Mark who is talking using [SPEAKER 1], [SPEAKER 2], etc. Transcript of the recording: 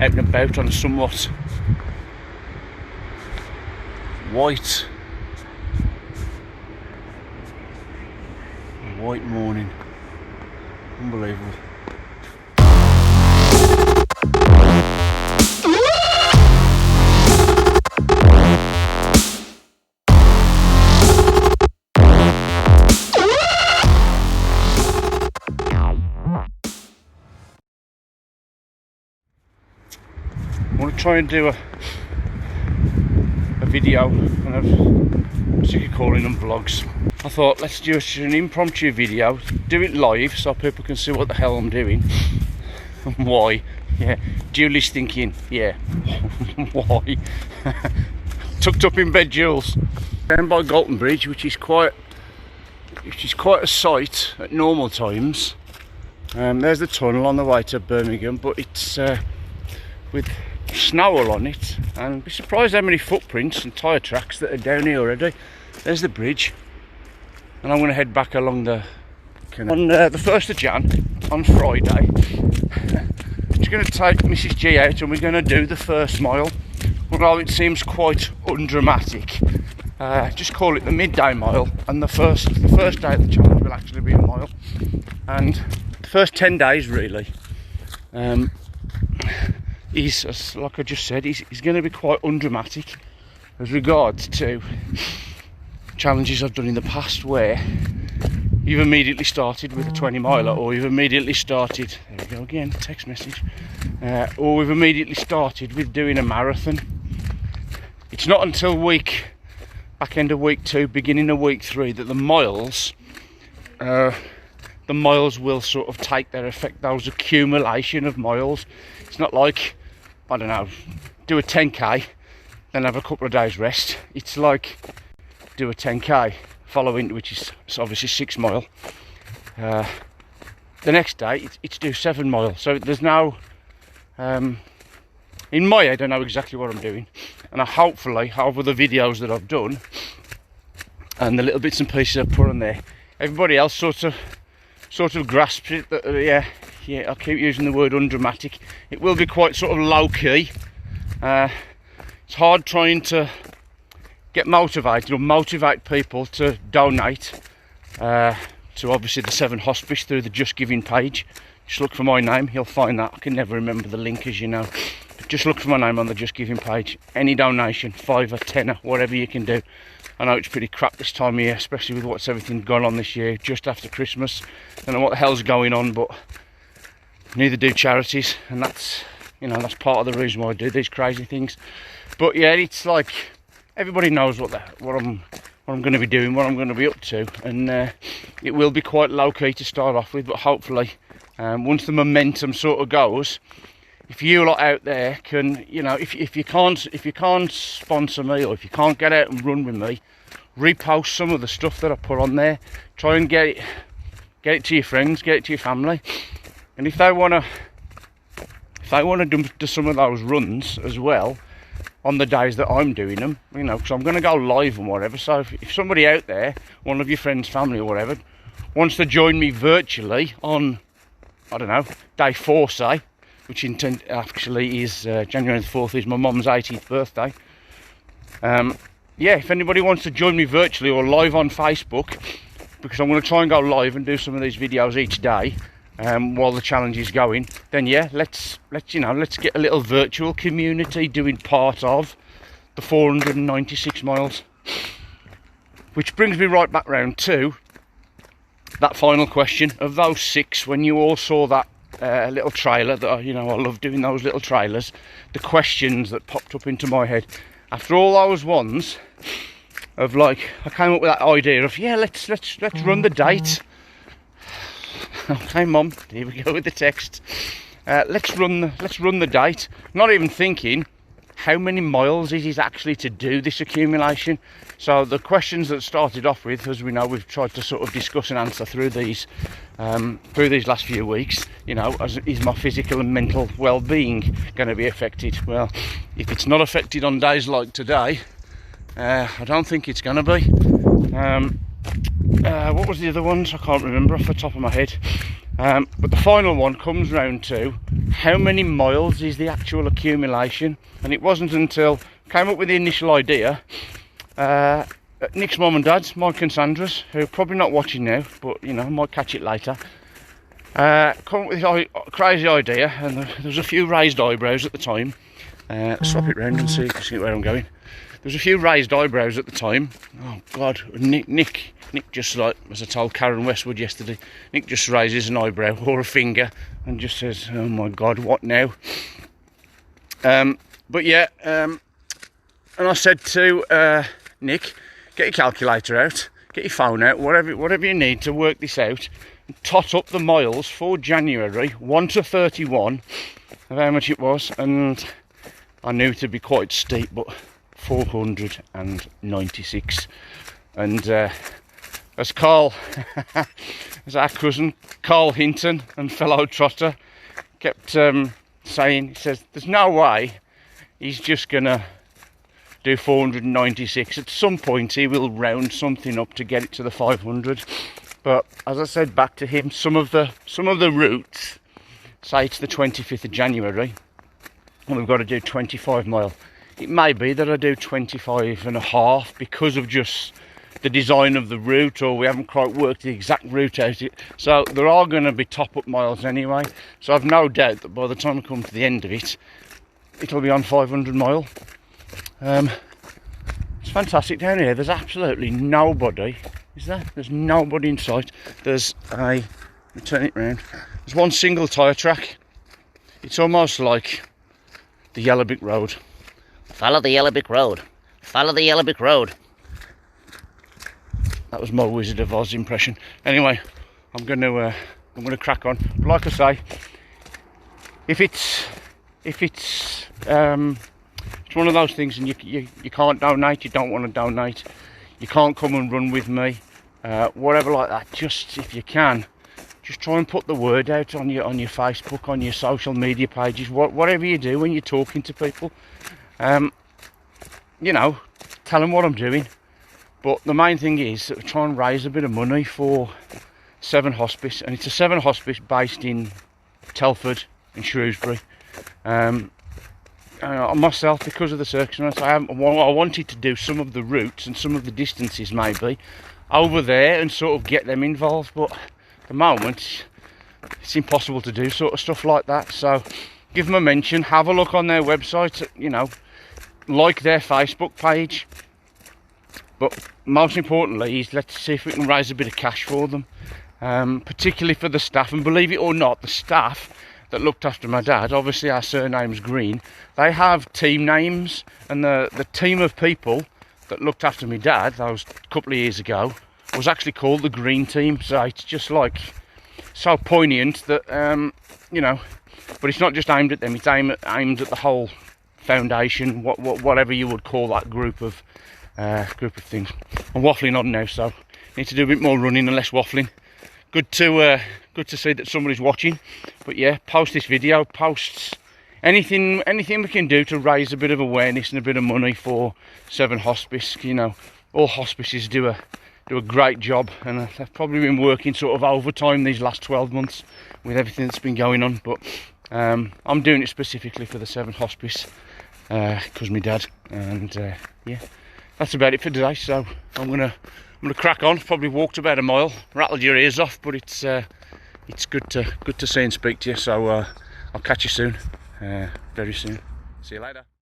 [SPEAKER 1] out and about on a somewhat white morning. Unbelievable. I want to try and do a video, and I'm sick of calling them vlogs. I thought, let's do an impromptu video, do it live so people can see what the hell I'm doing and why. Yeah, Julie's thinking, yeah, why? Tucked up in bed, Jules. Down by Galton Bridge, which is quite a sight at normal times. There's the tunnel on the way to Birmingham, but it's with snow all on it, and be surprised how many footprints and tyre tracks that are down here already. There's the bridge, and I'm going to head back along the canal. On the 1st of Jan, on Friday, it's going to take Mrs G out and we're going to do the first mile. Although it seems quite undramatic, just call it the midday mile, and the first day of the challenge will actually be a mile, and the first 10 days really is, like I just said, he's going to be quite undramatic as regards to challenges I've done in the past, where you've immediately started with a 20 miler, or you've immediately started, there we go again, text message, or we've immediately started with doing a marathon. It's not until back end of week 2, beginning of week 3, that the miles will sort of take their effect, those accumulation of miles. It's not like, I don't know, do a 10k, then have a couple of days rest. It's like do a 10k following, which is obviously 6 mile. The next day it's do 7 mile. So there's no, in my head I know exactly what I'm doing, and I hopefully, over the videos that I've done and the little bits and pieces I've put on there, everybody else sort of grasps it, that yeah, I keep using the word undramatic. It will be quite sort of low-key. It's hard trying to get motivated or motivate people to donate to obviously the Severn Hospice through the Just Giving page. Just look for my name, you'll find that. I can never remember the link, as you know. But just look for my name on the Just Giving page. Any donation, £5, £10, whatever you can do. I know it's pretty crap this time of year, especially with what's everything gone on this year, just after Christmas. Don't know what the hell's going on, but neither do charities, and that's, you know, that's part of the reason why I do these crazy things. But yeah, it's like everybody knows what I'm going to be doing, what I'm going to be up to, and it will be quite low key to start off with. But hopefully, once the momentum sort of goes, if you lot out there can, you know, if you can't sponsor me, or if you can't get out and run with me, repost some of the stuff that I put on there. Try and get it to your friends, get it to your family. And if they want to do some of those runs as well on the days that I'm doing them, you know, because I'm going to go live and whatever. So if somebody out there, one of your friends, family or whatever, wants to join me virtually on, I don't know, day 4 say, which actually is January the 4th is my mum's 80th birthday. Yeah, if anybody wants to join me virtually or live on Facebook, because I'm going to try and go live and do some of these videos each day while the challenge is going, then yeah, let's get a little virtual community doing part of the 496 miles. Which brings me right back round to that final question of those 6. When you all saw that little trailer, that I love doing those little trailers, the questions that popped up into my head after all those ones of, like, I came up with that idea of, yeah, let's run the date. Okay, Mum, here we go with the text. Let's run the date. Not even thinking how many miles it is actually to do this accumulation. So the questions that started off with, as we know, we've tried to sort of discuss and answer through these last few weeks. You know, is my physical and mental well-being going to be affected? Well, if it's not affected on days like today, I don't think it's going to be. what was the other ones? I can't remember off the top of my head. But the final one comes round to how many miles is the actual accumulation. And it wasn't until I came up with the initial idea, Nick's mum and dad, Mike and Sandra's, who are probably not watching now, but you know, might catch it later, come up with this crazy idea, and there was a few raised eyebrows at the time. Swap it round and see where I'm going. There was a few raised eyebrows at the time. Oh God, Nick just, like as I told Karen Westwood yesterday, Nick just raises an eyebrow or a finger and just says, "Oh my God, what now?" But yeah, and I said to Nick, get your calculator out, get your phone out, whatever you need to work this out, and tot up the miles for January 1 to 31 of how much it was. And I knew it to be quite steep, but 496. And as Carl, as our cousin Carl Hinton and fellow trotter kept saying, he says, there's no way he's just gonna do 496. At some point he will round something up to get it to the 500. But as I said back to him, some of the routes say it's the 25th of January and we've got to do 25 mile. It may be that I do 25 and a half because of just the design of the route, or we haven't quite worked the exact route out. So there are going to be top up miles anyway. So I've no doubt that by the time I come to the end of it, it'll be on 500 mile. It's fantastic down here. There's absolutely nobody. Is there? There's nobody in sight. There's let me turn it round. There's one single tyre track. It's almost like the Yellowbrick Road.
[SPEAKER 2] Follow the Yellowbrick Road. Follow the Yellowbrick Road.
[SPEAKER 1] That was my Wizard of Oz impression. Anyway, I'm going to crack on. But like I say, if it's one of those things, and you can't donate, you don't want to donate, you can't come and run with me, whatever like that. Just if you can, just try and put the word out on your Facebook, on your social media pages, whatever you do when you're talking to people. You know, tell them what I'm doing. But the main thing is that we try and raise a bit of money for Severn Hospice, and it's a Severn Hospice based in Telford and Shrewsbury. Myself, because of the circumstance, I wanted to do some of the routes and some of the distances maybe over there and sort of get them involved, but at the moment it's impossible to do sort of stuff like that. So give them a mention, have a look on their website, you know, like their Facebook page. But most importantly is let's see if we can raise a bit of cash for them, particularly for the staff. And believe it or not, the staff that looked after my dad, obviously our surname's Green, they have team names, and the team of people that looked after my dad those couple of years ago was actually called the Green Team. So it's just like so poignant that you know, but it's not just aimed at them, it's aimed at the whole foundation, whatever you would call that group of things. I'm waffling on now, so need to do a bit more running and less waffling. Good to see that somebody's watching. But yeah, post this video, post anything we can do to raise a bit of awareness and a bit of money for Severn Hospice. You know, all hospices do a great job, and I've probably been working sort of overtime these last 12 months with everything that's been going on. But I'm doing it specifically for the Severn Hospice because my dad. And yeah, that's about it for today. So I'm gonna crack on. Probably walked about a mile, rattled your ears off, but it's good to see and speak to you. So I'll catch you soon, very soon. See you later.